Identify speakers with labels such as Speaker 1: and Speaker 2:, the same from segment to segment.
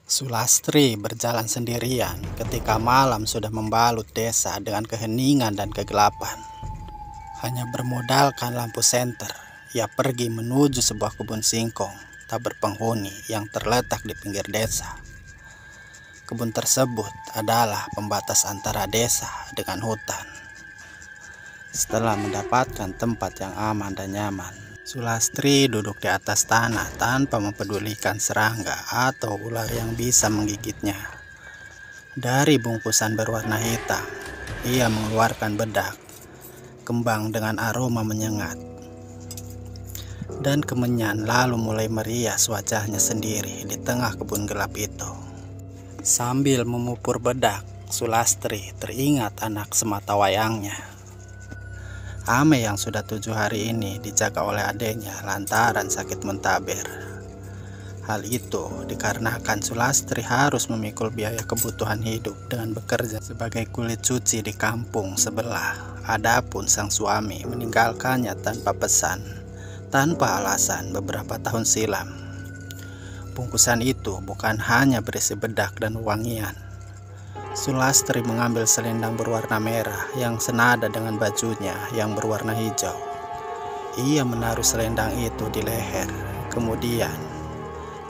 Speaker 1: Sulastri berjalan sendirian ketika malam sudah membalut desa dengan keheningan dan kegelapan. Hanya bermodalkan lampu senter, ia pergi menuju sebuah kebun singkong tak berpenghuni yang terletak di pinggir desa. Kebun tersebut adalah pembatas antara desa dengan hutan. Setelah mendapatkan tempat yang aman dan nyaman, Sulastri duduk di atas tanah tanpa mempedulikan serangga atau ular yang bisa menggigitnya. Dari bungkusan berwarna hitam, ia mengeluarkan bedak, kembang dengan aroma menyengat, dan kemenyan lalu mulai merias wajahnya sendiri di tengah kebun gelap itu. Sambil memupur bedak, Sulastri teringat anak sematawayangnya, Ame yang sudah 7 hari ini dijaga oleh adiknya lantaran sakit mentabir. Hal itu dikarenakan Sulastri harus memikul biaya kebutuhan hidup dengan bekerja sebagai kulit cuci di kampung sebelah. Adapun sang suami meninggalkannya tanpa pesan, tanpa alasan beberapa tahun silam. Bungkusan itu bukan hanya berisi bedak dan wangian. Sulastri mengambil selendang berwarna merah yang senada dengan bajunya yang berwarna hijau. Ia menaruh selendang itu di leher, kemudian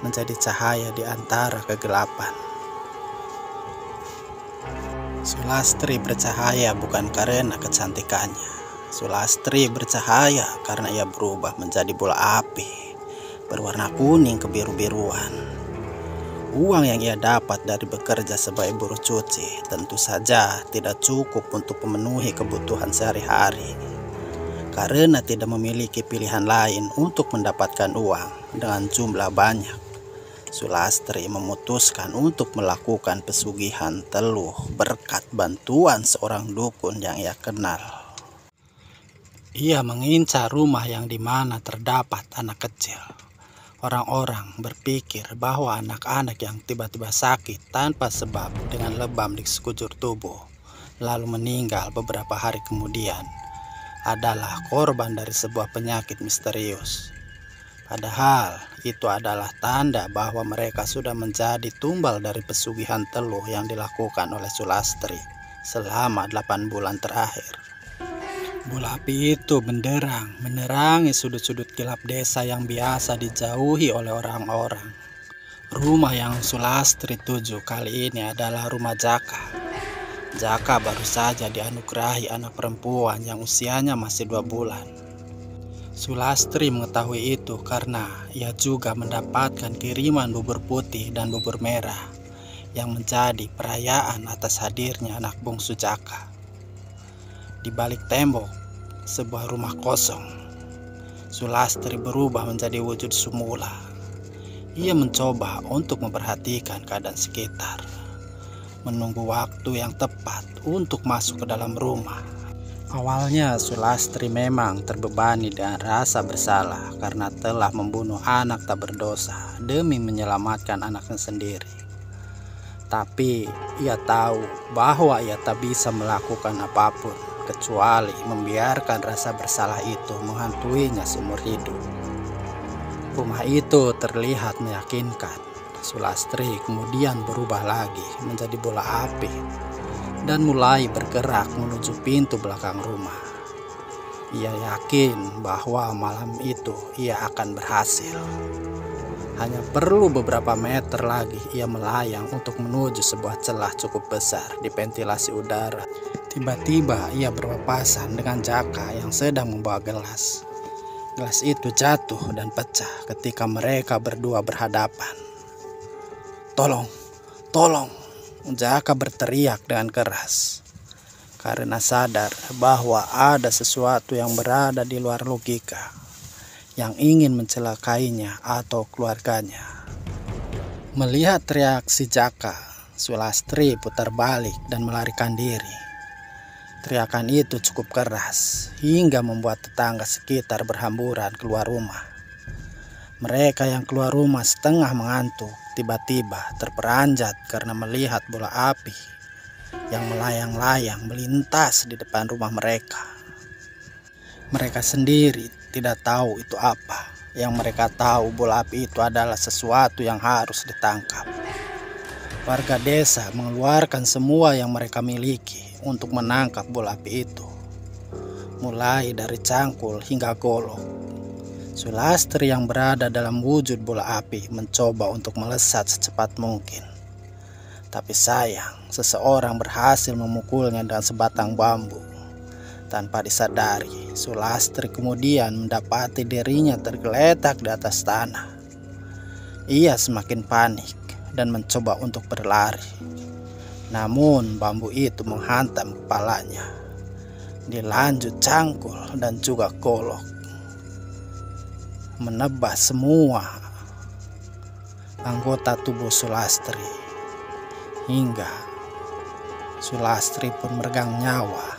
Speaker 1: menjadi cahaya di antara kegelapan. Sulastri bercahaya bukan karena kecantikannya. Sulastri bercahaya karena ia berubah menjadi bola api berwarna kuning kebiru-biruan. Uang yang ia dapat dari bekerja sebagai buruh cuci tentu saja tidak cukup untuk memenuhi kebutuhan sehari-hari. Karena tidak memiliki pilihan lain untuk mendapatkan uang dengan jumlah banyak, Sulastri memutuskan untuk melakukan pesugihan teluh berkat bantuan seorang dukun yang ia kenal. Ia mengincar rumah yang dimana terdapat anak kecil. Orang-orang berpikir bahwa anak-anak yang tiba-tiba sakit tanpa sebab dengan lebam di sekujur tubuh, lalu meninggal beberapa hari kemudian, adalah korban dari sebuah penyakit misterius. Padahal itu adalah tanda bahwa mereka sudah menjadi tumbal dari pesugihan teluh yang dilakukan oleh Sulastri selama 8 bulan terakhir. Bola api itu benderang menerangi sudut-sudut gelap desa yang biasa dijauhi oleh orang-orang. Rumah yang Sulastri tuju kali ini adalah rumah Jaka. Jaka baru saja dianugerahi anak perempuan yang usianya masih 2 bulan. Sulastri mengetahui itu karena ia juga mendapatkan kiriman bubur putih dan bubur merah yang menjadi perayaan atas hadirnya anak bungsu Jaka. Di balik tembok sebuah rumah kosong, Sulastri berubah menjadi wujud semula. Ia mencoba untuk memperhatikan keadaan sekitar, menunggu waktu yang tepat untuk masuk ke dalam rumah. Awalnya Sulastri memang terbebani dengan rasa bersalah karena telah membunuh anak tak berdosa demi menyelamatkan anaknya sendiri. Tapi ia tahu bahwa ia tak bisa melakukan apapun kecuali membiarkan rasa bersalah itu menghantuinya seumur hidup. Rumah itu terlihat meyakinkan. Sulastri kemudian berubah lagi menjadi bola api dan mulai bergerak menuju pintu belakang rumah. Ia yakin bahwa malam itu ia akan berhasil. Hanya perlu beberapa meter lagi ia melayang untuk menuju sebuah celah cukup besar di ventilasi udara. Tiba-tiba ia berpapasan dengan Jaka yang sedang membawa gelas. Gelas itu jatuh dan pecah ketika mereka berdua berhadapan. "Tolong, tolong!" Jaka berteriak dengan keras karena sadar bahwa ada sesuatu yang berada di luar logika yang ingin mencelakainya atau keluarganya. Melihat reaksi Jaka, Sulastri putar balik dan melarikan diri. Teriakan itu cukup keras hingga membuat tetangga sekitar berhamburan keluar rumah. Mereka yang keluar rumah setengah mengantuk tiba-tiba terperanjat karena melihat bola api yang melayang-layang melintas di depan rumah mereka. Mereka sendiri tidak tahu itu apa. Yang mereka tahu bola api itu adalah sesuatu yang harus ditangkap. Warga desa mengeluarkan semua yang mereka miliki untuk menangkap bola api itu, mulai dari cangkul hingga golok. Sulastri yang berada dalam wujud bola api mencoba untuk melesat secepat mungkin. Tapi sayang, seseorang berhasil memukulnya dengan sebatang bambu. Tanpa disadari, Sulastri kemudian mendapati dirinya tergeletak di atas tanah. Ia semakin panik dan mencoba untuk berlari. Namun bambu itu menghantam kepalanya. Dilanjut cangkul dan juga golok, menebas semua anggota tubuh Sulastri, hingga Sulastri pun meregang nyawa